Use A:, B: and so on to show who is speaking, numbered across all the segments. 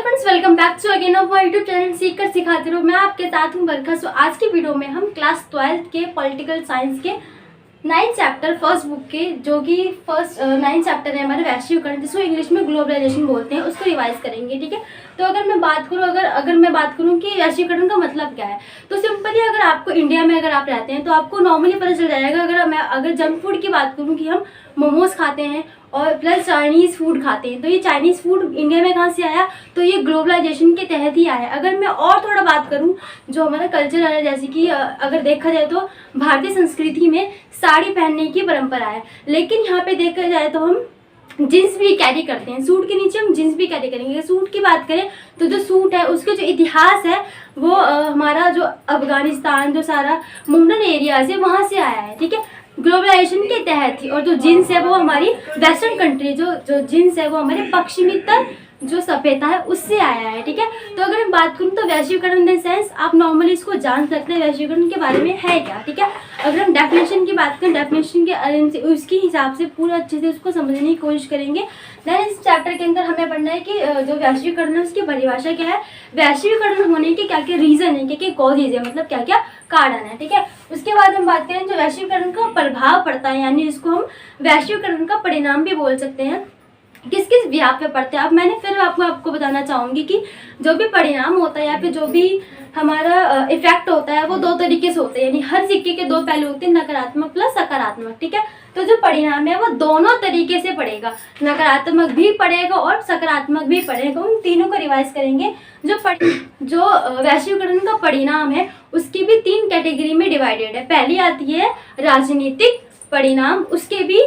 A: Friends, welcome back to again of my YouTube channel सीख कर सिखाते रहो। मैं आपके साथ हूँ बरखा। सो आज की वीडियो में हम क्लास 12th के पॉलिटिकल साइंस के 9th चैप्टर फर्स्ट बुक के, जो कि फर्स्ट 9th चैप्टर है हमारे वैश्वीकरण, जिसको इंग्लिश में ग्लोबलाइजेशन बोलते हैं, उसको रिवाइज करेंगे। ठीक है, तो अगर मैं बात करूँ कि वैश्वीकरण का मतलब क्या है, तो सिंपली अगर आपको इंडिया में अगर आप रहते हैं तो आपको नॉर्मली पता चल जाएगा। अगर जंक फूड की बात करूँ कि हम मोमोज खाते हैं और प्लस चाइनीज़ फूड खाते हैं, तो ये चाइनीज़ फूड इंडिया में कहाँ से आया, तो ये ग्लोबलाइजेशन के तहत ही आया। अगर मैं और थोड़ा बात करूँ, जो हमारा कल्चर है, जैसे कि अगर देखा जाए तो भारतीय संस्कृति में साड़ी पहनने की परंपरा है, लेकिन यहाँ पे देखा जाए तो हम जींस भी कैरी करते हैं। सूट के नीचे हम जींस भी कैरी करेंगे। सूट की बात करें तो जो सूट है उसके जो इतिहास है वो हमारा जो अफगानिस्तान, जो सारा मुंडन एरिया से, वहाँ से आया है। ठीक है, ग्लोबलाइजेशन के तहत ही। और जो जींस है वो हमारी वेस्टर्न कंट्री, जो जींस है वो हमारे पश्चिमी जो सभ्यता है उससे आया है। ठीक है, तो अगर मैं बात करूँ तो वैश्वीकरण इन द सेंस, आप नॉर्मली इसको जान सकते हैं वैश्वीकरण के बारे में है क्या। ठीक है, अगर हम डेफिनेशन की बात करें, डेफिनेशन के उसके हिसाब से पूरा अच्छे से उसको समझने की कोशिश करेंगे। देन इस चैप्टर के अंदर हमें पढ़ना है कि जो वैश्वीकरण है उसकी परिभाषा क्या है, वैश्वीकरण होने के क्या क्या रीजन है, क्या क्या कॉजेज है, मतलब क्या क्या कारण है। ठीक है, उसके बाद हम बात करें जो वैश्वीकरण का प्रभाव पड़ता है, यानी जिसको हम वैश्वीकरण का परिणाम भी बोल सकते हैं, किस किस व्याप पे पड़ते हैं। अब मैंने फिर आपको बताना चाहूँगी कि जो भी परिणाम होता है या फिर जो भी हमारा इफेक्ट होता है वो दो तरीके से होते हैं, यानी हर सिक्के के दो पहलू होते हैं, नकारात्मक प्लस सकारात्मक। ठीक है, तो जो परिणाम है वो दोनों तरीके से पड़ेगा, नकारात्मक भी पड़ेगा और सकारात्मक भी पड़ेगा। उन तीनों को रिवाइज करेंगे। जो वैश्वीकरण का परिणाम है उसकी भी 3 कैटेगरी में डिवाइडेड है। पहली आती है राजनीतिक परिणाम, उसके भी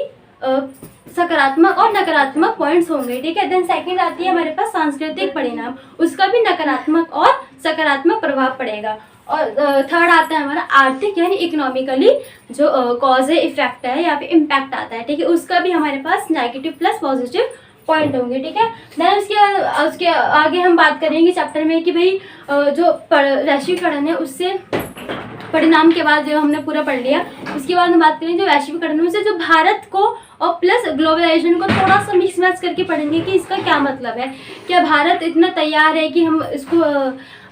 A: सकारात्मक और नकारात्मक पॉइंट्स होंगे। ठीक है, देन सेकंड आती है हमारे पास सांस्कृतिक परिणाम, उसका भी नकारात्मक और सकारात्मक प्रभाव पड़ेगा। और थर्ड आता है हमारा आर्थिक यानी इकोनॉमिकली जो कॉज है, इफेक्ट है या फिर इम्पैक्ट आता है। ठीक है, उसका भी हमारे पास नेगेटिव प्लस पॉजिटिव पॉइंट होंगे। ठीक है, देन उसके आगे हम बात करेंगे चैप्टर में कि भाई जो वैश्वीकरण है उससे परिणाम के बाद जो हमने पूरा पढ़ लिया, उसके बाद हम बात करेंगे जो वैश्वीकरण से जो भारत को और प्लस ग्लोबलाइजेशन को थोड़ा सा मिक्स मैच करके पढ़ेंगे कि इसका क्या मतलब है। क्या भारत इतना तैयार है कि हम इसको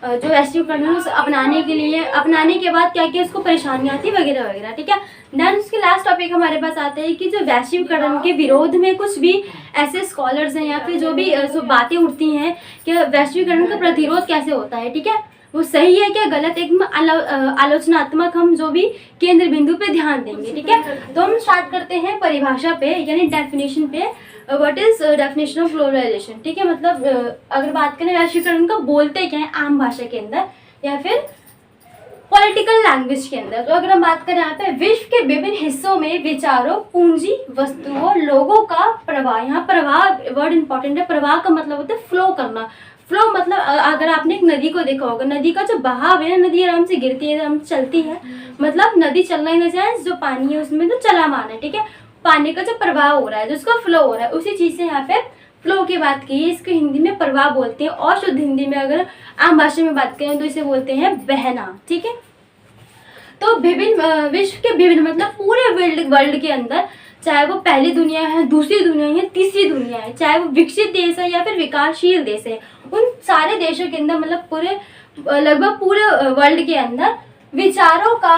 A: जो वैश्वीकरण अपनाने के बाद क्या क्या इसको परेशानियाँ आती वगैरह वगैरह। ठीक है, देन उसके लास्ट टॉपिक हमारे पास आता है कि जो वैश्वीकरण के विरोध में कुछ भी ऐसे स्कॉलर्स हैं या फिर जो भी जो बातें उठती हैं कि वैश्वीकरण का प्रतिरोध कैसे होता है। ठीक है, वो सही है क्या गलत, एकदम आलोचनात्मक हम जो भी केंद्र बिंदु पे ध्यान देंगे। ठीक है, तो हम स्टार्ट करते हैं परिभाषा पे, यानी डेफिनेशन पे। What is definition of globalization. ठीक है, मतलब अगर बात करें वैश्वीकरण का बोलते क्या है आम भाषा के अंदर या फिर पॉलिटिकल लैंग्वेज के अंदर, तो अगर हम बात करें यहाँ पे विश्व के विभिन्न हिस्सों में विचारों, पूंजी, वस्तुओं, लोगों का प्रवाह। यहाँ प्रवाह वर्ड इंपॉर्टेंट है। प्रवाह का मतलब होता है फ्लो करना। फ्लो मतलब अगर आपने एक नदी को देखा होगा, नदी का जो बहाव है ना, नदी आराम से गिरती है, आराम से चलती है, मतलब नदी चलना इन द सेंस जो पानी है उसमें तो चलामान है। ठीक है, पानी का जो प्रवाह हो रहा है, जिसको फ्लो हो रहा है, उसी चीज से यहाँ पे फ्लो की बात की है। इसको हिंदी में प्रवाह बोलते हैं, और शुद्ध हिंदी में अगर आम भाषा में बात करें तो इसे बोलते हैं बहना। ठीक है, तो विश्व के विभिन्न मतलब पूरे वर्ल्ड के अंदर, चाहे वो पहली दुनिया है, दूसरी दुनिया है, तीसरी दुनिया है, चाहे वो विकसित देश है या फिर विकासशील देश है, उन सारे देशों के अंदर मतलब लगभग पूरे वर्ल्ड के अंदर विचारों का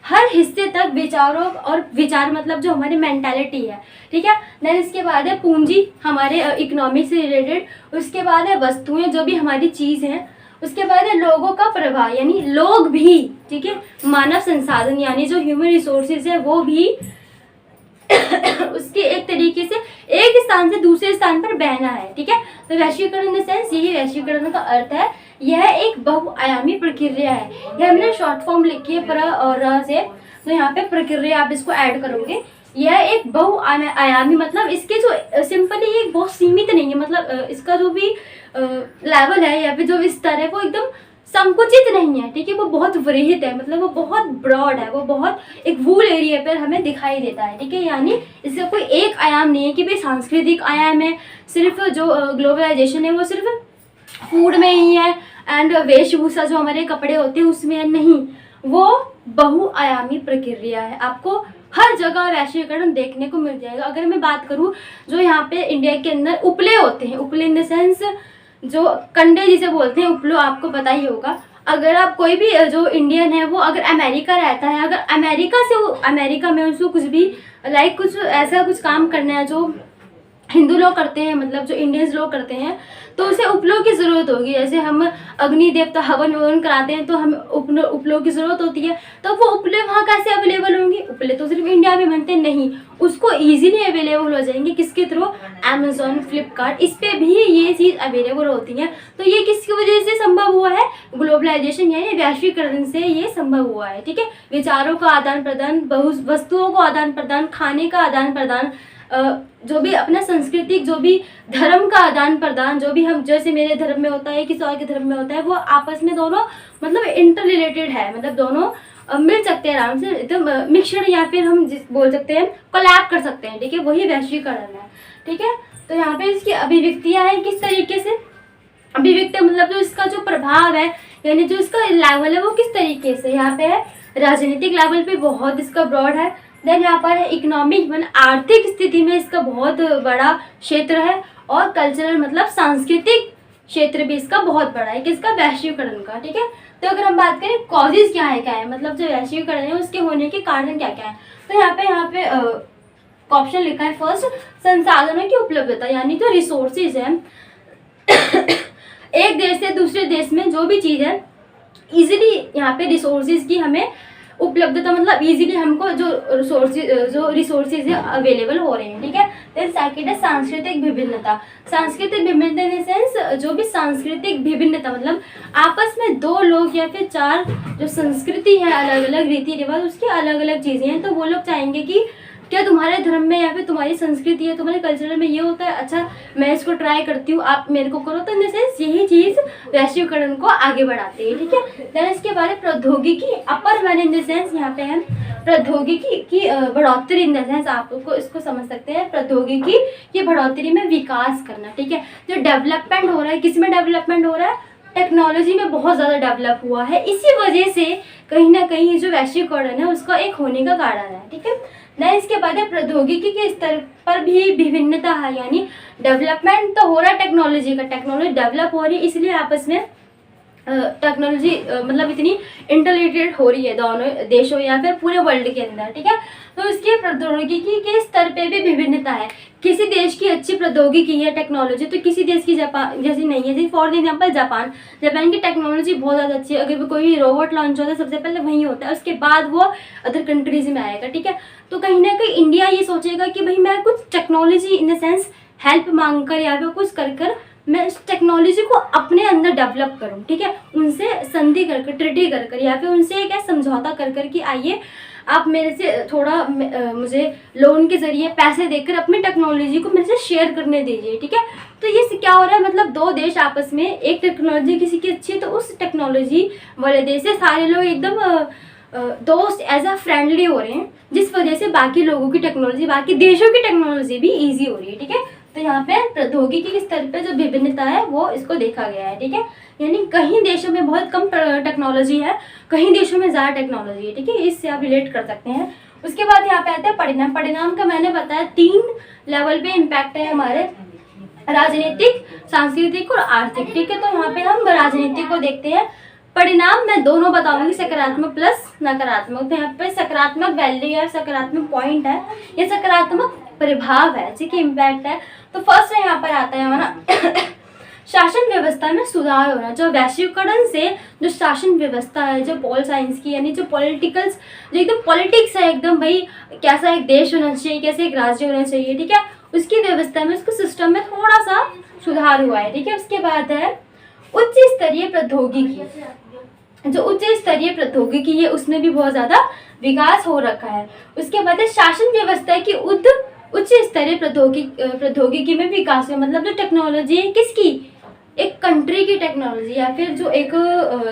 A: हर हिस्से तक विचार मतलब जो हमारी मेंटालिटी है। ठीक है, देन इसके बाद है पूंजी, हमारे इकोनॉमी से रिलेटेड। उसके बाद है वस्तुएं, जो भी हमारी चीज है। उसके बाद है लोगों का प्रवाह, यानी लोग भी। ठीक है, मानव संसाधन यानी जो ह्यूमन रिसोर्सेज है वो भी उसके एक तरीके से एक स्थान से दूसरे स्थान पर बहना है। ठीक है, तो वैश्वीकरण इन द सेंस, यही वैश्वीकरण का अर्थ है। यह एक बहुआयामी प्रक्रिया है। यह हमने शॉर्ट फॉर्म लिखी है प्र और र से, तो यहाँ पे प्रक्रिया आप इसको ऐड करोगे। यह एक बहुआयामी मतलब इसके जो सिंपली ये बहुत सीमित नहीं है, मतलब इसका जो भी लेवल है या फिर जो स्तर है वो एकदम संकुचित नहीं है। ठीक है, वो बहुत वृहद है, मतलब वो बहुत ब्रॉड है, वो बहुत एक वूल एरिया पर हमें दिखाई देता है। ठीक है, यानी इसका कोई एक आयाम नहीं है कि भाई सांस्कृतिक आयाम है, सिर्फ जो ग्लोबलाइजेशन है वो सिर्फ फूड में ही है एंड वेशभूषा जो हमारे कपड़े होते हैं उसमें है, नहीं, वो बहुआयामी प्रक्रिया है। आपको हर जगह वैश्वीकरण देखने को मिल जाएगा। अगर मैं बात करूँ जो यहाँ पे इंडिया के अंदर उपले होते हैं, उपले इन द सेंस जो कंडे जिसे बोलते हैं उपलो, आपको पता ही होगा। अगर आप कोई भी जो इंडियन है वो अगर अमेरिका रहता है, अगर अमेरिका में उसको कुछ भी कुछ ऐसा कुछ काम करना है जो हिंदू लोग करते हैं, मतलब जो इंडियंस लोग करते हैं, तो उसे उपलों की ज़रूरत होगी। जैसे हम अग्नि देवता हवन ववन कराते हैं तो हम उपलों की ज़रूरत होती है। तो वो उपले वहाँ कैसे अवेलेबल होंगी? उपले तो सिर्फ इंडिया में बनते नहीं, उसको इजीली अवेलेबल हो जाएंगे किसके थ्रू? अमेजोन, फ्लिपकार्ट, इस पर भी ये चीज़ अवेलेबल होती है। तो ये किसकी वजह से संभव हुआ है? ग्लोबलाइजेशन यानी वैश्वीकरण से ये संभव हुआ है। ठीक है, विचारों का आदान प्रदान, वस्तुओं को आदान प्रदान, खाने का आदान प्रदान, जो भी अपना सांस्कृतिक, जो भी धर्म का आदान प्रदान, जो भी हम जैसे मेरे धर्म में होता है, किसी और के धर्म में होता है, वो आपस में दोनों मतलब इंटर रिलेटेड है, मतलब दोनों मिल सकते हैं आराम से, एकदम मिक्सचर, या फिर हम बोल सकते हैं कोलैब कर सकते हैं। ठीक है, वही वैश्वीकरण है। ठीक है, तो यहाँ पे इसकी अभिव्यक्तियाँ हैं किस तरीके से, अभिव्यक्ति मतलब जो इसका जो प्रभाव है, यानी जो इसका लेवल है वो किस तरीके से यहाँ पे है। राजनीतिक लेवल पे बहुत इसका ब्रॉड है। देन यहाँ पर है इकोनॉमिक, मतलब आर्थिक स्थिति में इसका बहुत बड़ा क्षेत्र है। और कल्चरल मतलब सांस्कृतिक क्षेत्र भी इसका बहुत बड़ा है, किसका? वैश्वीकरण का। ठीक है, तो अगर हम बात करें कॉजेज क्या है, मतलब जो वैश्वीकरण है उसके होने के कारण क्या क्या है, तो यहाँ पे ऑप्शन लिखा है फर्स्ट, संसाधनों की उपलब्धता, यानी जो रिसोर्सेज है एक देश से दूसरे देश में जो भी चीज़ है इजीली यहाँ पे रिसोर्सेज की हमें उपलब्धता, मतलब इजीली हमको जो रिसोर्सेज है अवेलेबल हो रहे हैं। ठीक है, देन सेकंड है सांस्कृतिक विभिन्नता। सांस्कृतिक विभिन्नता इन सेंस जो भी सांस्कृतिक विभिन्नता मतलब आपस में दो लोग या फिर चार जो संस्कृति है, अलग अलग रीति रिवाज, उसकी अलग अलग चीज़ें हैं, तो वो लोग चाहेंगे कि क्या तुम्हारे धर्म में या फिर तुम्हारी संस्कृति है, तुम्हारे कल्चर में ये होता है, अच्छा मैं इसको ट्राई करती हूँ, आप मेरे को करो। तो इन सेंस यही चीज़ वैश्वीकरण को आगे बढ़ाती है। ठीक है, देन इसके बाद प्रौद्योगिकी, अपर मैन इन द सेंस यहाँ पे है प्रौद्योगिकी की बढ़ोतरी, इन द सेंस आप लोग को इसको समझ सकते हैं, प्रौद्योगिकी की बढ़ोतरी में विकास करना। ठीक है, जो डेवलपमेंट हो रहा है, किस में डेवलपमेंट हो रहा है? टेक्नोलॉजी में बहुत ज़्यादा डेवलप हुआ है, इसी वजह से कहीं ना कहीं जो वैश्वीकरण है उसका एक होने का कारण है। ठीक है, देन इसके बाद है प्रौद्योगिकी के स्तर पर भी विभिन्नता है, यानी डेवलपमेंट तो हो रहा है टेक्नोलॉजी का, टेक्नोलॉजी डेवलप हो रही है, इसलिए आपस में टेक्नोलॉजी मतलब इतनी इंटरलेटेड हो रही है दोनों देशों या फिर पूरे वर्ल्ड के अंदर। ठीक है, तो इसके प्रौद्योगिकी के स्तर पे भी विभिन्नता है। किसी देश की अच्छी प्रौद्योगिकी है, टेक्नोलॉजी, तो किसी देश की जापान जैसी नहीं है। जैसे फॉर एग्जांपल जापान की टेक्नोलॉजी बहुत ज़्यादा अच्छी है। अगर भी कोई रोबोट लॉन्च होता है सबसे पहले वहीं होता है, उसके बाद वो अदर कंट्रीज में आएगा। ठीक है, तो कहीं ना कहीं इंडिया ये सोचेगा कि भाई मैं कुछ technology in the sense help मांग कर या फिर कुछ कर मैं इस टेक्नोलॉजी को अपने अंदर डेवलप करूं। ठीक है, उनसे संधि कर ट्रिटी कर या फिर उनसे क्या समझौता कर कि आइए आप मेरे से थोड़ा मुझे लोन के जरिए पैसे देकर अपनी टेक्नोलॉजी को मेरे से शेयर करने दीजिए। ठीक है, तो ये क्या हो रहा है, मतलब दो देश आपस में, एक टेक्नोलॉजी किसी की अच्छी है तो उस टेक्नोलॉजी वाले देश से सारे लोग एकदम दोस्त एज अ फ्रेंडली हो रहे हैं, जिस वजह से बाकी लोगों की टेक्नोलॉजी, बाकी देशों की टेक्नोलॉजी भी ईजी हो रही है। ठीक है, तो यहाँ पे प्रौद्योगिकी के स्तर पे जो विभिन्नता है वो इसको देखा गया है। ठीक है, यानी कहीं देशों में बहुत कम टेक्नोलॉजी है, कहीं देशों में ज़्यादा टेक्नोलॉजी है। ठीक है, इससे आप रिलेट कर सकते हैं। उसके बाद यहाँ पे आता है परिणाम। परिणाम का मैंने बताया 3 लेवल पे इम्पैक्ट है हमारे, राजनीतिक, सांस्कृतिक और आर्थिक। ठीक है, तो यहाँ पे हम राजनीतिक को देखते हैं। परिणाम मैं दोनों बताऊंगी, सकारात्मक प्लस नकारात्मक। तो यहाँ पे सकारात्मक वैल्यू है, सकारात्मक पॉइंट है, ये सकारात्मक प्रभाव है, ठीक है, इम्पैक्ट है। तो फर्स्ट यहाँ पर आता है हमारा शासन व्यवस्था में सुधार होना। जो वैश्वीकरण से जो शासन व्यवस्था है, जो पॉल साइंस की, यानी जो पॉलिटिकल्स, जो एकदम पॉलिटिक्स है, एकदम भाई कैसा एक देश होना चाहिए, कैसे एक राज्य होना चाहिए, ठीक है, उसकी व्यवस्था में, उसके सिस्टम में थोड़ा सा सुधार हुआ है। ठीक है, उसके बाद है उच्च स्तरीय प्रौद्योगिकी। जो उच्च स्तरीय प्रौद्योगिकी है उसमें भी बहुत ज़्यादा विकास हो रखा है। उसके बाद है शासन व्यवस्था की उच्च स्तरीय प्रौद्योगिकी में विकास है, मतलब जो टेक्नोलॉजी है किसकी, एक कंट्री की टेक्नोलॉजी या फिर जो एक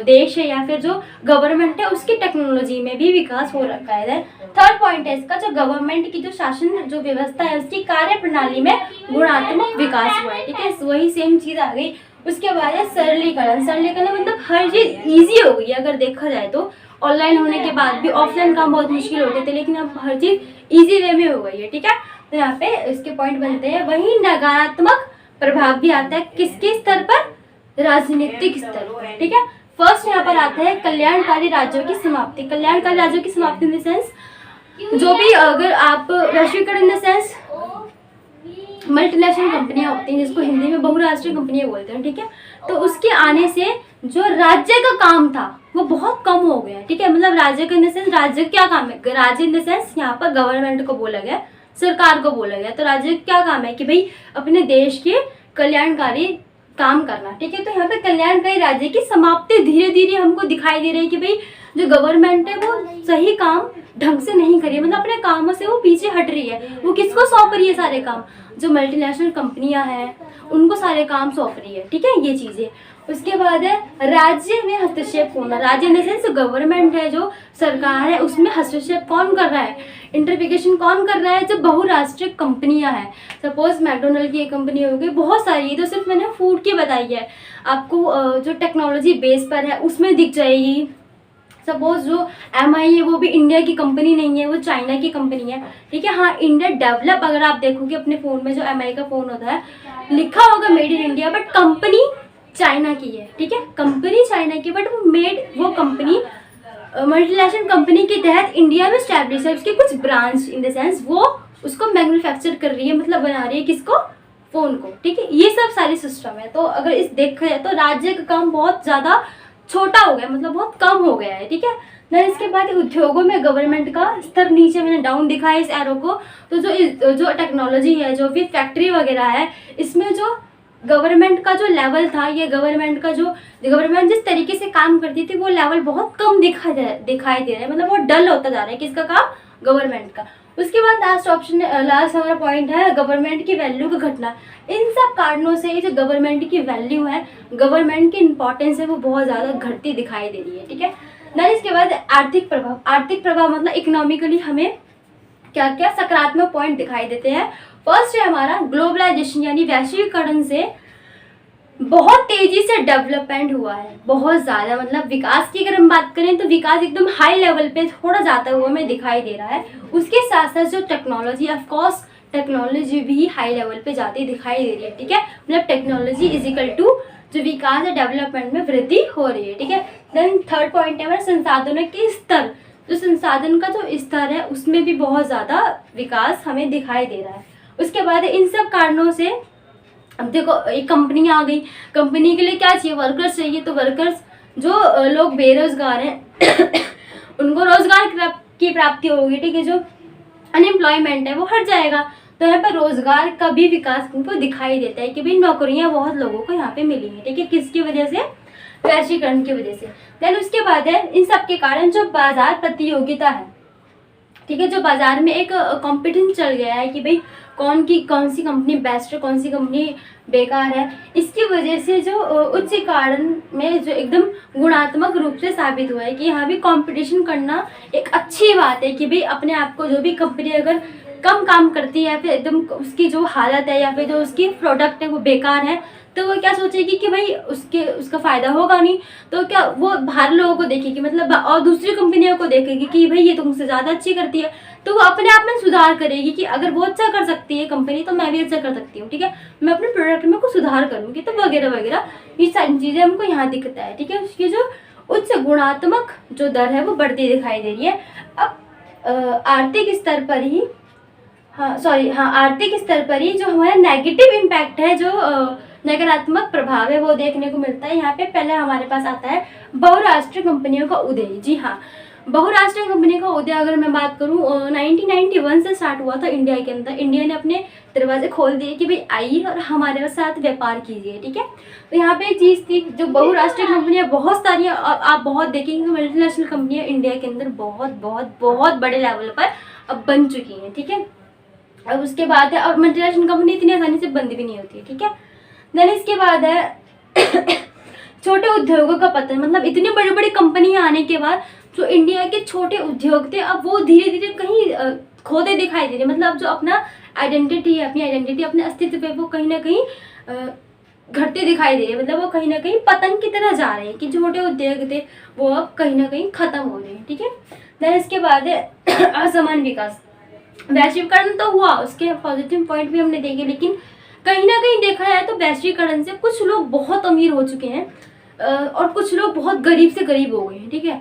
A: देश है या फिर जो गवर्नमेंट है उसकी टेक्नोलॉजी में भी विकास हो रखा है। थर्ड पॉइंट है इसका, जो गवर्नमेंट की जो शासन जो व्यवस्था है उसकी कार्य प्रणाली में गुणात्मक विकास हुआ है। ठीक है, वही सेम चीज़ आ गई। उसके बाद है सरलीकरण। सरलीकरण मतलब हर चीज़ ईजी हो गई है। अगर देखा जाए तो ऑनलाइन होने के बाद भी ऑफलाइन काम बहुत मुश्किल होते थे, लेकिन अब हर चीज़ ईजी वे में हो गई है। ठीक है, तो यहाँ पे इसके पॉइंट बनते हैं। वहीं नकारात्मक प्रभाव भी आता है, किसके स्तर पर, राजनीतिक स्तर पर, ठीक है। फर्स्ट यहाँ पर आता है कल्याणकारी राज्यों की समाप्ति। कल्याणकारी राज्यों की समाप्ति इन द सेंस जो भी, अगर आप वैश्वीकरण इन द सेंस मल्टीनेशनल कंपनियां होती हैं जिसको हिंदी में बहुराष्ट्रीय कंपनियां बोलते हैं, ठीक है। तो उसके आने से जो राज्य का काम था वो बहुत कम हो गया, ठीक है। मतलब राज्य का इन द सेंस, राज्य क्या काम है, राज्य इन द सेंस यहाँ पर गवर्नमेंट को बोला गया, सरकार को बोला गया। तो राज्य क्या काम है कि भाई अपने देश के कल्याणकारी काम करना, ठीक है। तो यहाँ पे कल्याणकारी राज्य की समाप्ति धीरे धीरे हमको दिखाई दे रही है कि भाई जो गवर्नमेंट है वो सही काम ढंग से नहीं कर रही है, मतलब अपने कामों से वो पीछे हट रही है। वो किसको सौंप रही है सारे काम, जो मल्टीनेशनल कंपनियां हैं उनको सारे काम सौंप रही है, ठीक है, ये चीज़ें। उसके बाद है राज्य में हस्तक्षेप होना। राज्य इन द सेंस गवर्नमेंट है, जो सरकार है, उसमें हस्तक्षेप कौन कर रहा है, इंटरफिकेशन कौन कर रहा है, जब बहुराष्ट्रीय कंपनियां हैं। सपोज मैकडोनल्ड की एक कंपनी हो गई, बहुत सारी, ये तो सिर्फ मैंने फूड की बताई है, आपको जो टेक्नोलॉजी बेस पर है उसमें दिख जाएगी। सपोज जो MI है वो भी इंडिया की कंपनी नहीं है, वो चाइना की कंपनी है, ठीक है। हाँ, इंडिया डेवलप, अगर आप देखोगे अपने फ़ोन में जो MI का फ़ोन होता है लिखा होगा made in India, but company China की है, ठीक है। कंपनी चाइना की, बट वो कंपनी मल्टीनेशनल कंपनी के तहत इंडिया में स्टैब्लिश है। उसके कुछ ब्रांच इन द सेंस वो उसको मैन्युफैक्चर कर रही है, मतलब बना रही है किसको, फ़ोन को, ठीक है। ये सब सारी सिस्टम है। तो अगर इस देखा जाए तो राज्य का काम बहुत ज़्यादा छोटा हो गया, मतलब बहुत कम हो गया है, ठीक है। देन इसके बाद उद्योगों में गवर्नमेंट का स्तर, नीचे मैंने डाउन दिखाया इस एरो को। तो जो टेक्नोलॉजी है, जो भी फैक्ट्री वगैरह है, इसमें जो गवर्नमेंट का जो लेवल था, ये गवर्नमेंट जिस तरीके से काम करती थी वो लेवल बहुत कम दिखाई दे रहा है, मतलब वो डल होता जा रहा है। किसका काम, गवर्नमेंट का। उसके बाद लास्ट हमारा पॉइंट है गवर्नमेंट की वैल्यू का घटना। इन सब कारणों से जो गवर्नमेंट की वैल्यू है, गवर्नमेंट की इंपॉर्टेंस है, वो बहुत ज़्यादा घटती दिखाई दे रही है, ठीक है। देन इसके बाद आर्थिक प्रभाव। आर्थिक प्रभाव मतलब इकोनॉमिकली हमें क्या क्या सकारात्मक पॉइंट दिखाई देते हैं। फर्स्ट है हमारा ग्लोबलाइजेशन, यानी वैश्वीकरण से बहुत तेजी से डेवलपमेंट हुआ है, बहुत ज़्यादा। मतलब विकास की अगर हम बात करें तो विकास एकदम हाई लेवल पे थोड़ा जाता हुआ हमें दिखाई दे रहा है। उसके साथ साथ जो टेक्नोलॉजी, ऑफकोर्स टेक्नोलॉजी भी हाई लेवल पे जाती दिखाई दे रही है, ठीक है। मतलब टेक्नोलॉजी इज इक्वल टू जो विकास है, डेवलपमेंट में वृद्धि हो रही है, ठीक है। देन थर्ड पॉइंट है हमारा संसाधनों के स्तर। जो संसाधन का जो स्तर है उसमें भी बहुत ज़्यादा विकास हमें दिखाई दे रहा है। उसके बाद इन सब कारणों से अब देखो एक कंपनी आ गई, कंपनी के लिए क्या चाहिए, वर्कर्स चाहिए। तो वर्कर्स, जो लोग बेरोजगार हैं उनको रोजगार की प्राप्ति होगी, ठीक है। जो अनएम्प्लॉयमेंट है वो हट जाएगा। तो यहाँ पर रोजगार का भी विकास उनको दिखाई देता है कि भाई नौकरियां बहुत लोगों को यहाँ पे मिली हैं, ठीक है। किसकी वजह से, वैश्वीकरण की वजह से। देन उसके बाद है इन सब के कारण जो बाजार प्रतियोगिता है, ठीक है, जो बाजार में एक कॉम्पिटिशन चल गया है कि भाई कौन सी कंपनी बेस्ट है, कौन सी कंपनी बेकार है। इसकी वजह से जो उच्च कारण में जो एकदम गुणात्मक रूप से साबित हुआ है कि यहाँ भी कंपटीशन करना एक अच्छी बात है कि भाई अपने आप को, जो भी कंपनी अगर कम काम करती है या फिर एकदम उसकी जो हालत है या फिर जो उसकी प्रोडक्ट है वो बेकार है, तो वो क्या सोचेगी कि भाई उसका फ़ायदा होगा नहीं, तो क्या वो बाहर लोगों को देखेगी, मतलब और दूसरी कंपनियों को देखेगी कि भाई ये तुमसे ज़्यादा अच्छी करती है, तो वो अपने आप में सुधार करेगी कि अगर वो अच्छा कर सकती है कंपनी तो मैं भी अच्छा कर सकती हूँ, ठीक है। मैं अपने प्रोडक्ट में कुछ सुधार करूँगी, तो वगैरह वगैरह ये सारी चीज़ें हमको यहाँ दिखता है, ठीक है। उसकी जो उच्च गुणात्मक जो दर है वो बढ़ती दिखाई दे रही है। अब आर्थिक स्तर पर ही आर्थिक स्तर पर ही जो हमारा नेगेटिव इम्पैक्ट है, जो नकारात्मक प्रभाव है, वो देखने को मिलता है। यहाँ पे पहले हमारे पास आता है बहुराष्ट्रीय कंपनियों का उदय। जी हाँ, बहुराष्ट्रीय कंपनी का उदय अगर मैं बात करूँ 1991 से स्टार्ट हुआ था इंडिया के अंदर। इंडिया ने अपने दरवाजे खोल दिए कि भाई आइए और हमारे साथ व्यापार कीजिए, ठीक है। तो यहाँ पे एक चीज़ थी, जो बहुराष्ट्रीय कंपनियाँ बहुत सारी, आप बहुत देखेंगे मल्टीनेशनल कंपनियाँ इंडिया के अंदर बहुत बहुत बहुत बड़े लेवल पर अब बन चुकी हैं, ठीक है। अब उसके बाद है, और मल्टीनेशनल कंपनी इतनी आसानी से बंद भी नहीं होती है, ठीक है। देन इसके बाद है छोटे उद्योगों का पतन। मतलब इतनी बड़ी बड़ी कंपनियां आने के बाद जो इंडिया के छोटे उद्योग थे अब वो धीरे धीरे कहीं खोते दिखाई दे रहे। मतलब जो अपना आइडेंटिटी है, अपने अस्तित्व पे वो कहीं ना कहीं घटते दिखाई दे रहे। मतलब वो कहीं ना कहीं पतन की तरह जा रहे हैं कि छोटे उद्योग थे वो अब कहीं ना कहीं खत्म हो रहे हैं, ठीक है। देन इसके बाद है असमान विकास। वैश्वीकरण तो हुआ, उसके पॉजिटिव पॉइंट भी हमने देखे, लेकिन कहीं ना कहीं देखा जाए तो वैश्वीकरण से कुछ लोग बहुत अमीर हो चुके हैं और कुछ लोग बहुत गरीब से गरीब हो गए हैं, ठीक है।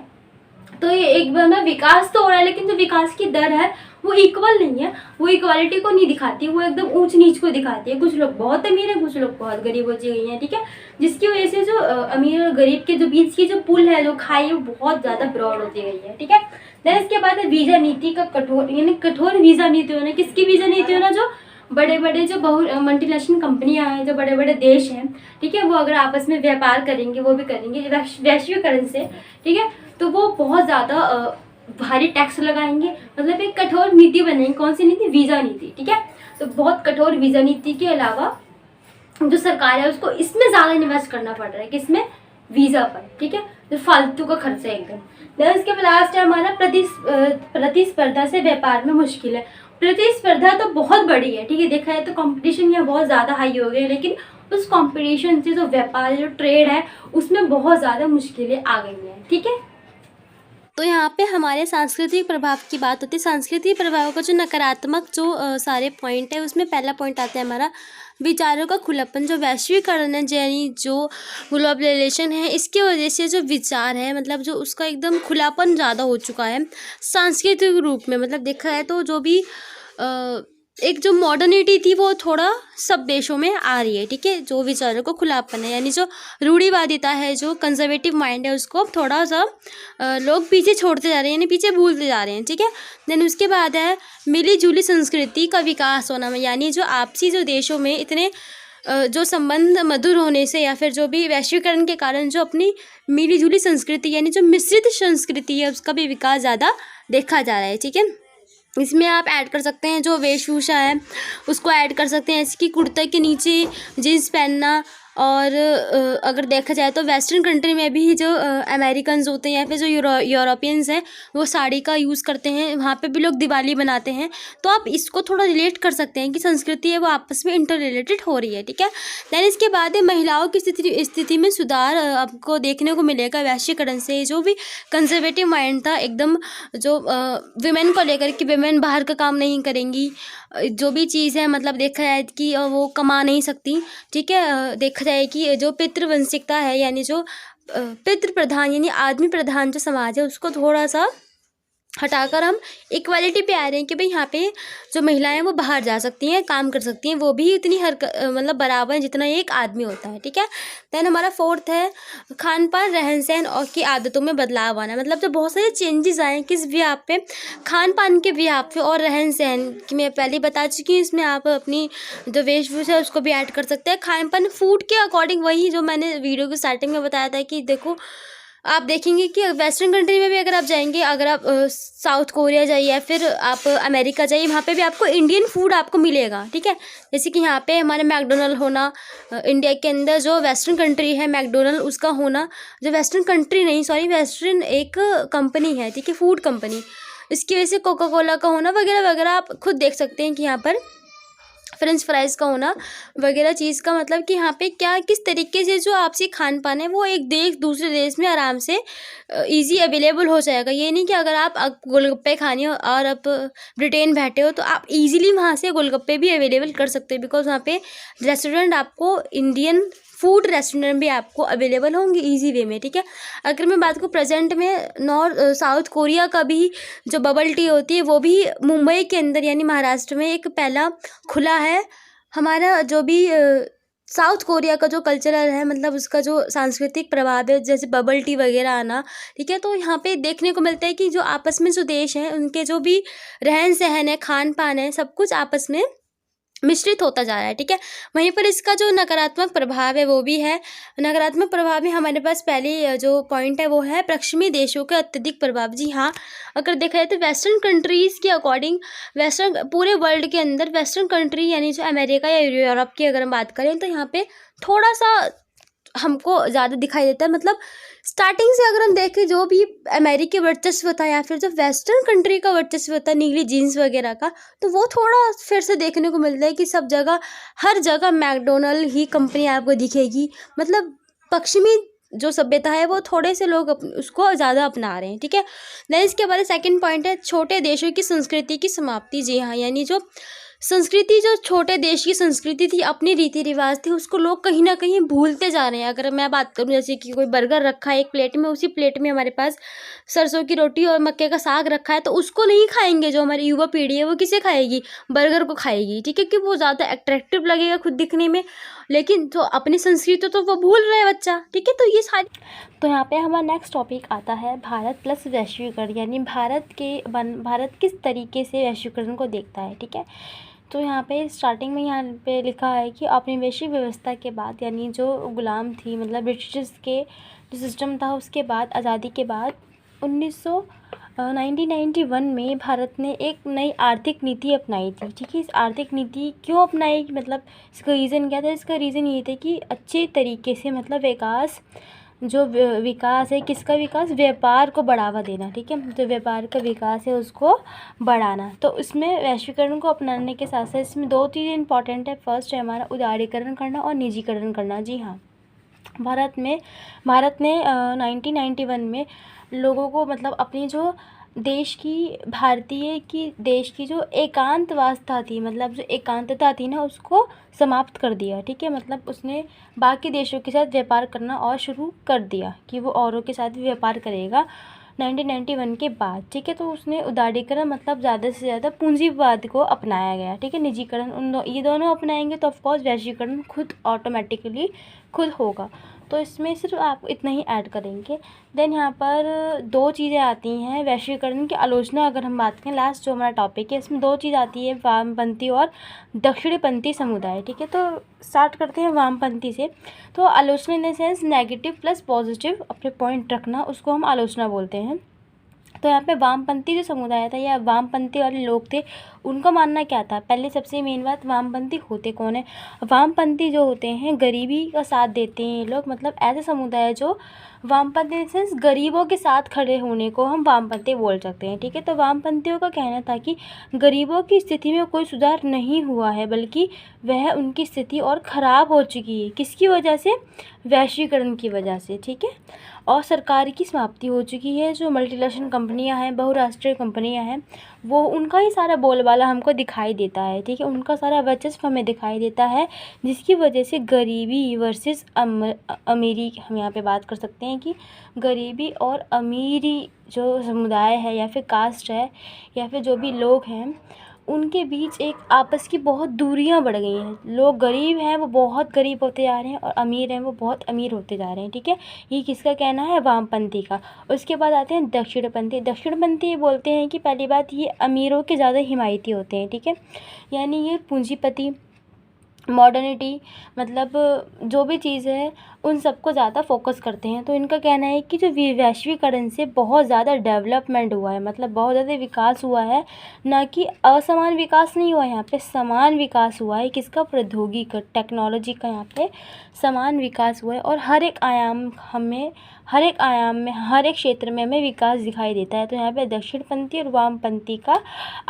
A: तो ये एक बार में विकास तो हो रहा है, लेकिन जो विकास की दर है वो इक्वल नहीं है, वो इक्वालिटी को नहीं दिखाती, वो एकदम ऊंच नीच को दिखाती है। कुछ लोग बहुत अमीर है, कुछ लोग बहुत गरीब हो गई हैं, ठीक है। जिसकी वजह से जो अमीर और गरीब के जो बीच की जो पुल है, जो खाई है, वो बहुत ज़्यादा ब्रॉड होती गई है, ठीक है। देन इसके बाद है वीज़ा नीति का कठोर, यानी कठोर वीज़ा नीति होना। किसकी वीज़ा नीति होना? जो बड़े बड़े जो मल्टीनेशनल कंपनियां हैं, जो बड़े बड़े देश हैं, ठीक है, वो अगर आपस में व्यापार करेंगे, वो भी करेंगे वैश्वीकरण से, ठीक है, तो वो बहुत ज़्यादा भारी टैक्स लगाएंगे, मतलब एक कठोर नीति बनेगी। कौन सी नीति? वीज़ा नीति, ठीक है। तो बहुत कठोर वीज़ा नीति के अलावा जो सरकार है उसको इसमें ज़्यादा इन्वेस्ट करना पड़ रहा है, किसमें? वीज़ा पर, ठीक है। तो फालतू का खर्चा एकदम। देन इसके बाद लास्ट है हमारा प्रतिस्पर्धा से व्यापार में मुश्किल है। प्रतिस्पर्धा तो बहुत बड़ी है, ठीक है, देखा जाए तो कंपटीशन यहाँ बहुत ज़्यादा हाई हो गई है, लेकिन उस कंपटीशन से जो व्यापार, जो ट्रेड है, उसमें बहुत ज़्यादा मुश्किलें आ गई हैं, ठीक है। तो यहाँ पे हमारे सांस्कृतिक प्रभाव की बात होती है। सांस्कृतिक प्रभाव का जो नकारात्मक जो सारे पॉइंट है, उसमें पहला पॉइंट आता है हमारा विचारों का खुलापन। जो वैश्वीकरण है, यानी जो ग्लोबलाइजेशन है, इसकी वजह से जो विचार है, मतलब जो उसका एकदम खुलापन ज़्यादा हो चुका है सांस्कृतिक रूप में। मतलब देखा है तो जो भी एक जो मॉडर्निटी थी वो थोड़ा सब देशों में आ रही है, ठीक है। जो विचारों को खुलापन है, यानी जो रूढ़िवादिता है, जो कंजर्वेटिव माइंड है, उसको थोड़ा सा लोग पीछे छोड़ते जा रहे हैं, यानी पीछे भूलते जा रहे हैं, ठीक है। देन उसके बाद है मिली जुली संस्कृति का विकास होना, यानी जो आपसी जो देशों में इतने जो संबंध मधुर होने से, या फिर जो भी वैश्वीकरण के कारण जो अपनी मिली जुली संस्कृति, यानी जो मिश्रित संस्कृति है, उसका भी विकास ज़्यादा देखा जा रहा है, ठीक है। इसमें आप ऐड कर सकते हैं जो वेशभूषा है, उसको ऐड कर सकते हैं, जैसे कि कुर्ते के नीचे जीन्स पहनना। और अगर देखा जाए तो वेस्टर्न कंट्री में भी जो अमेरिकन्स होते हैं या फिर जो यूरोपियंस हैं, वो साड़ी का यूज़ करते हैं, वहाँ पे भी लोग दिवाली बनाते हैं। तो आप इसको थोड़ा रिलेट कर सकते हैं कि संस्कृति है वो आपस में इंटर रिलेटेड हो रही है, ठीक है। दैन इसके बाद है महिलाओं की स्थिति में सुधार आपको देखने को मिलेगा वैश्वीकरण से। जो भी कंजर्वेटिव माइंड था एकदम, जो विमेन को लेकर कि विमेन बाहर का काम नहीं करेंगी, जो भी चीज़ है, मतलब देखा जाए कि वो कमा नहीं सकती, ठीक है। देखा जाए कि जो पितृवंशिकता है, यानी जो पितृ प्रधान यानी आदमी प्रधान जो समाज है, उसको थोड़ा सा हटाकर हम इक्वालिटी पे आ रहे हैं कि भाई यहाँ पे जो महिलाएं वो बाहर जा सकती हैं, काम कर सकती हैं, वो भी उतनी मतलब बराबर जितना एक आदमी होता है, ठीक है। दैन हमारा फोर्थ है खान पान, रहन सहन और की आदतों में बदलाव आना। मतलब जो बहुत सारे चेंजेस आए किस व्याप पे? खान पान के व्याप पे और रहन सहन की मैं पहले बता चुकी हूँ। इसमें आप अपनी जो वेशभूषा है उसको भी ऐड कर सकते हैं। खान पान फूड के अकॉर्डिंग, वही जो मैंने वीडियो की स्टार्टिंग में बताया था कि देखो आप देखेंगे कि वेस्टर्न कंट्री में भी अगर आप जाएंगे, अगर आप साउथ कोरिया जाइए या फिर आप अमेरिका जाइए, वहाँ पे भी आपको इंडियन फूड आपको मिलेगा, ठीक है। जैसे कि यहाँ पे हमारे मैकडोनल्ड होना, इंडिया के अंदर जो वेस्टर्न कंट्री है मैकडोनल्ड उसका होना, जो वेस्टर्न कंट्री नहीं सॉरी वेस्टर्न एक कंपनी है, ठीक है, फूड कंपनी, इसकी वजह से कोका कोला का होना वगैरह वगैरह आप खुद देख सकते हैं कि यहाँ पर फ्रेंच फ्राइज़ का होना वगैरह चीज़ का मतलब कि यहाँ पे क्या किस तरीके से जो आपसी खान पान है वो एक देश दूसरे देश में आराम से इजी अवेलेबल हो जाएगा। ये नहीं कि अगर आप गोलगप्पे खाने हो और आप ब्रिटेन बैठे हो तो आप इजीली वहाँ से गोलगप्पे भी अवेलेबल कर सकते हो, बिकॉज वहाँ पे रेस्टोरेंट आपको इंडियन फूड रेस्टोरेंट भी आपको अवेलेबल होंगे इजी वे में, ठीक है। अगर मैं बात करूँ प्रेजेंट में साउथ कोरिया का भी जो बबल टी होती है वो भी मुंबई के अंदर यानी महाराष्ट्र में एक पहला खुला है। हमारा जो भी साउथ कोरिया का जो कल्चरल है, मतलब उसका जो सांस्कृतिक प्रभाव है, जैसे बबल टी वगैरह आना, ठीक है, तो यहाँ पे देखने को मिलता है कि जो आपस में जो देश हैं उनके जो भी रहन सहन है, खान पान है, सब कुछ आपस में मिश्रित होता जा रहा है, ठीक है। वहीं पर इसका जो नकारात्मक प्रभाव है वो भी है। नकारात्मक प्रभाव में हमारे पास पहले जो पॉइंट है वो है पश्चिमी देशों का अत्यधिक प्रभाव। जी हाँ, अगर देखा जाए तो वेस्टर्न कंट्रीज़ के अकॉर्डिंग, वेस्टर्न पूरे वर्ल्ड के अंदर वेस्टर्न कंट्री यानी जो अमेरिका या यूरोप की अगर हम बात करें तो यहाँ पे थोड़ा सा हमको ज़्यादा दिखाई देता है। मतलब स्टार्टिंग से अगर हम देखें जो भी अमेरिकी वर्चस्व था या फिर जो वेस्टर्न कंट्री का वर्चस्व था नीली जीन्स वगैरह का, तो वो थोड़ा फिर से देखने को मिलता है कि सब जगह हर जगह मैकडोनल्ड ही कंपनी आपको दिखेगी। मतलब पश्चिमी जो सभ्यता है वो थोड़े से लोग उसको ज़्यादा अपना रहे हैं, ठीक है। देन इसके बाद सेकंड पॉइंट है छोटे देशों की संस्कृति की समाप्ति। जी हाँ, यानी जो संस्कृति, जो छोटे देश की संस्कृति थी, अपनी रीति रिवाज थे, उसको लोग कहीं ना कहीं भूलते जा रहे हैं। अगर मैं बात करूं, जैसे कि कोई बर्गर रखा है एक प्लेट में, उसी प्लेट में हमारे पास सरसों की रोटी और मक्के का साग रखा है, तो उसको नहीं खाएंगे। जो हमारी युवा पीढ़ी है वो किसे खाएगी? बर्गर को खाएगी, ठीक है, क्योंकि वो ज़्यादा अट्रैक्टिव लगेगा खुद दिखने में। लेकिन जो अपनी संस्कृति तो वो भूल रहे हैं बच्चा, ठीक है। तो ये सारी, तो यहाँ पे हमारा नेक्स्ट टॉपिक आता है भारत प्लस वैश्वीकरण, यानी भारत किस तरीके से वैश्वीकरण को देखता है, ठीक है। तो यहाँ पे स्टार्टिंग में यहाँ पे लिखा है कि औपनिवेशिक व्यवस्था के बाद, यानी जो गुलाम थी, मतलब ब्रिटिश के जो सिस्टम था, उसके बाद आज़ादी के बाद 1991 में भारत ने एक नई आर्थिक नीति अपनाई थी, ठीक है। इस आर्थिक नीति क्यों अपनाई, मतलब इसका रीज़न क्या था? इसका रीज़न ये था कि अच्छे तरीके से, मतलब विकास है, किसका विकास? व्यापार को बढ़ावा देना, ठीक है। जो व्यापार का विकास है उसको बढ़ाना। तो इसमें वैश्वीकरण को अपनाने के साथ साथ इसमें दो चीज़ें इंपॉर्टेंट है। फर्स्ट है हमारा उदारीकरण करना और निजीकरण करना। जी हाँ, भारत ने 1991 में लोगों को, मतलब अपनी जो देश की जो एकांतवासता थी, मतलब जो एकांतता थी ना, उसको समाप्त कर दिया, ठीक है। मतलब उसने बाकी देशों के साथ व्यापार करना और शुरू कर दिया कि वो औरों के साथ भी व्यापार करेगा 1991 के बाद, ठीक है। तो उसने उदारीकरण, मतलब ज़्यादा से ज़्यादा पूंजीवाद को अपनाया गया, ठीक है। निजीकरण, ये दोनों अपनाएंगे तो ऑफकोर्स वैश्वीकरण खुद ऑटोमेटिकली खुद होगा। तो इसमें सिर्फ आप इतना ही ऐड करेंगे। देन यहाँ पर दो चीज़ें आती हैं वैश्वीकरण की आलोचना। अगर हम बात करें, लास्ट जो हमारा टॉपिक है, इसमें दो चीज़ आती है, वामपंथी और दक्षिणपंथी समुदाय, ठीक है। तो स्टार्ट करते हैं वामपंथी से। तो आलोचना in the sense negative plus positive अपने पॉइंट रखना, उसको हम आलोचना बोलते हैं। तो यहाँ पे वामपंथी जो समुदाय था या वामपंथी वाले लोग थे, उनका मानना क्या था? पहले सबसे मेन बात, वामपंथी होते कौन है? वामपंथी जो होते हैं, गरीबी का साथ देते हैं ये लोग। मतलब ऐसे समुदाय जो वामपंथी सेंस गरीबों के साथ खड़े होने को हम वामपंथी बोल सकते हैं, ठीक है। तो वामपंथियों का कहना था कि गरीबों की स्थिति में कोई सुधार नहीं हुआ है, बल्कि वह उनकी स्थिति और ख़राब हो चुकी है। किसकी वजह से? वैश्वीकरण की वजह से, ठीक है। और सरकार की समाप्ति हो चुकी है। जो मल्टीनेशनल कंपनियां हैं, बहुराष्ट्रीय कंपनियां हैं, वो उनका ही सारा बोलबाला हमको दिखाई देता है, ठीक है। उनका सारा वर्चस्व हमें दिखाई देता है, जिसकी वजह से गरीबी वर्सेस अमीरी, हम यहाँ पे बात कर सकते हैं कि गरीबी और अमीरी जो समुदाय है या फिर कास्ट है या फिर जो भी लोग हैं, उनके बीच एक आपस की बहुत दूरियां बढ़ गई हैं। लोग गरीब हैं वो बहुत गरीब होते जा रहे हैं, और अमीर हैं वो बहुत अमीर होते जा रहे हैं, ठीक है। ये किसका कहना है? वामपंथी का। उसके बाद आते हैं दक्षिणपंथी। दक्षिणपंथी ये बोलते हैं कि पहली बात, ये अमीरों के ज़्यादा हिमायती होते हैं, ठीक है। यानी ये पूंजीपति, मॉडर्निटी, मतलब जो भी चीज़ है उन सबको ज़्यादा फोकस करते हैं। तो इनका कहना है कि जो वैश्वीकरण से बहुत ज़्यादा डेवलपमेंट हुआ है, मतलब बहुत ज़्यादा विकास हुआ है, ना कि असमान विकास नहीं हुआ है, यहाँ पे समान विकास हुआ है। किसका? प्रौद्योगिकी का, टेक्नोलॉजी का यहाँ पे समान विकास हुआ है। और हर एक आयाम में, हर एक क्षेत्र में हमें विकास दिखाई देता है। तो यहाँ पे दक्षिणपंथी और वामपंथी का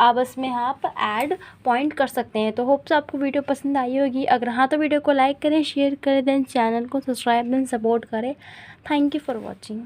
A: आपस में आप ऐड पॉइंट कर सकते हैं। तो होप्स आपको वीडियो पसंद आई होगी। अगर हाँ तो वीडियो को लाइक करें, शेयर करें, देन चैनल को सब्सक्राइब देन सपोर्ट करें। Thank you for watching.